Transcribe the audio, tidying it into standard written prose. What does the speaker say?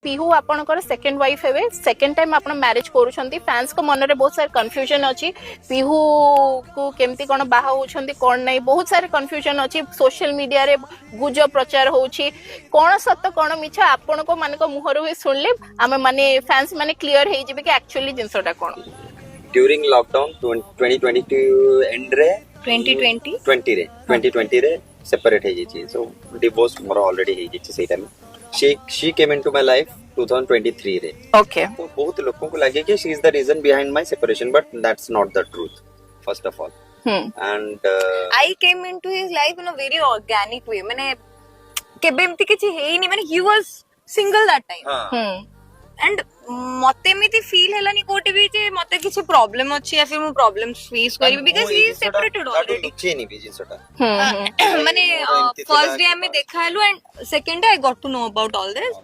पिहू आपनकर second wife हेबे second time आपण मैरिज करूछंती फैंस को मन रे बहुत सारे कंफ्यूजन अछि पिहू को केमती कोन बाहा होछंती कोन नै बहुत सारे कंफ्यूजन अछि सोशल मीडिया रे गुजब प्रचार होछि कोन सत्य कोन मिछ आपण को मान को मुहर होई सुनले आमे माने फैंस माने क्लियर हे जिबे कि एक्चुअली जिंसटा कोन ड्यूरिंग लॉकडाउन 2022 एंड रे 2020 रे सेपरेट हे जी सो डिवोर्स मोर ऑलरेडी हे जी से time she came into my life 2023 रे ओके तो बहुत लोगों को लगे कि she is the reason behind my separation but that's not the truth first of all and I came into his life in a very organic way माने केबे एमती किछि हेई नि माने he was single that time and मते एमिति feel हेलानी कोटे भी जे मते किछि प्रॉब्लम अछि या फिर मु प्रॉब्लम्स फेस करिवि because he is separated already नीचे नहीं भी जिंसटा माने फर्स्ट डे हमें देखा हेलु and second day I got to know about all this